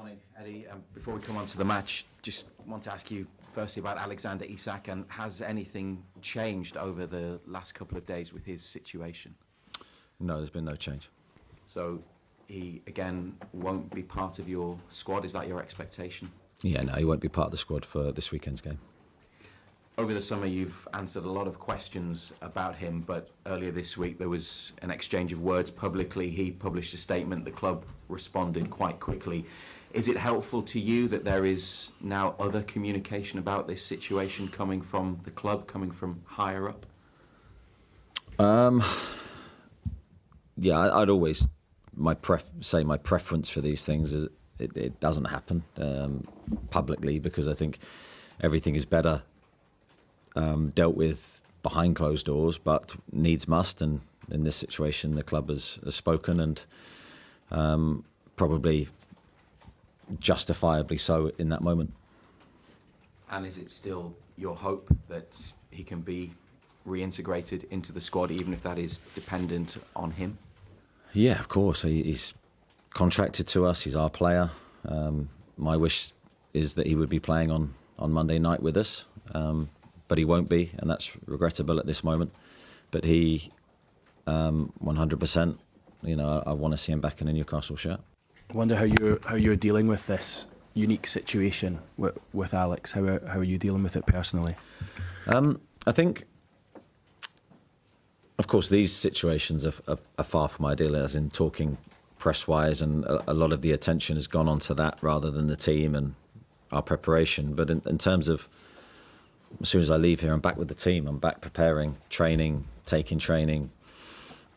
Morning, Eddie. Before we come on to the match, just want to ask you firstly about Alexander Isak, and has anything changed over the last couple of days with his situation? No, there's been no change. So he, again, won't be part of your squad? Is that your expectation? Yeah, no, he won't be part of the squad for this weekend's game. Over the summer, you've answered a lot of questions about him, but earlier this week there was an exchange of words publicly. He published a statement. The club responded quite quickly. Is it helpful to you that there is now other communication about this situation coming from the club, coming from higher up? Yeah, I'd always say my preference for these things is it doesn't happen publicly, because I think everything is better dealt with behind closed doors, but needs must, and in this situation the club has spoken, and probably justifiably so in that moment. And is it still your hope that he can be reintegrated into the squad, even if that is dependent on him? Yeah, of course. He's contracted to us, he's our player. My wish is that he would be playing on Monday night with us, but he won't be, and that's regrettable at this moment. But he, 100%, I want to see him back in a Newcastle shirt. I wonder how you're dealing with this unique situation with Alex. How are you dealing with it personally? I think, of course, these situations are far from ideal, as in talking press-wise, and a lot of the attention has gone on to that rather than the team and our preparation. But in terms of, as soon as I leave here, I'm back with the team. I'm back preparing, training, taking training,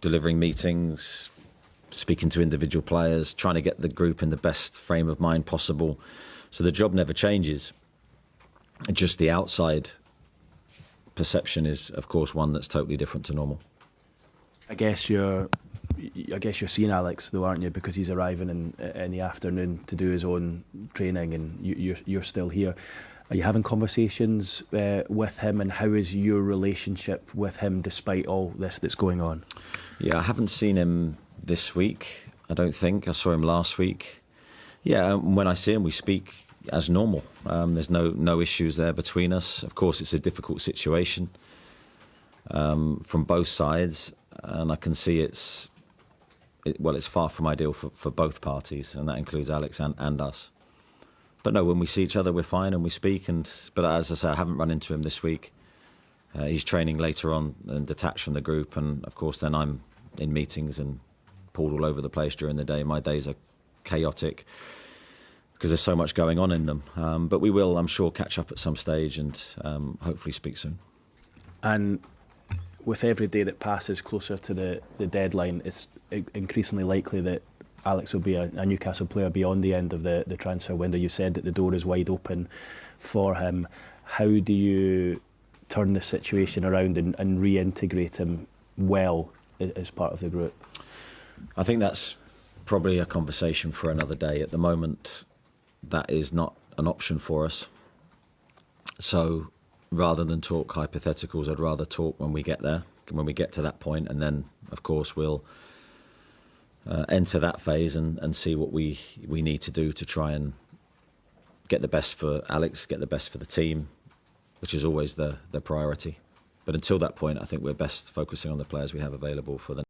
delivering meetings, speaking to individual players, trying to get the group in the best frame of mind possible. So the job never changes. Just the outside perception is, of course, one that's totally different to normal. I guess you're seeing Alex though, aren't you? Because he's arriving in the afternoon to do his own training, and you're still here. Are you having conversations with him, and how is your relationship with him despite all this that's going on? Yeah, I haven't seen him this week, I don't think. I saw him last week. Yeah, when I see him, we speak as normal. There's no issues there between us. Of course, it's a difficult situation from both sides, and I can see it's far from ideal for both parties, and that includes Alex and us. But no, when we see each other, we're fine and we speak. But as I say, I haven't run into him this week. He's training later on and detached from the group, and of course then I'm in meetings and pulled all over the place during the day. My days are chaotic because there's so much going on in them. But we will, I'm sure, catch up at some stage and hopefully speak soon. And with every day that passes closer to the deadline, it's increasingly likely that Alex will be a Newcastle player beyond the end of the transfer window. You said that the door is wide open for him. How do you turn the situation around and reintegrate him well as part of the group? I think that's probably a conversation for another day. At the moment, that is not an option for us. So rather than talk hypotheticals, I'd rather talk when we get there, when we get to that point, and then, of course, we'll enter that phase and see what we need to do to try and get the best for Alex, get the best for the team, which is always the priority. But until that point, I think we're best focusing on the players we have available for the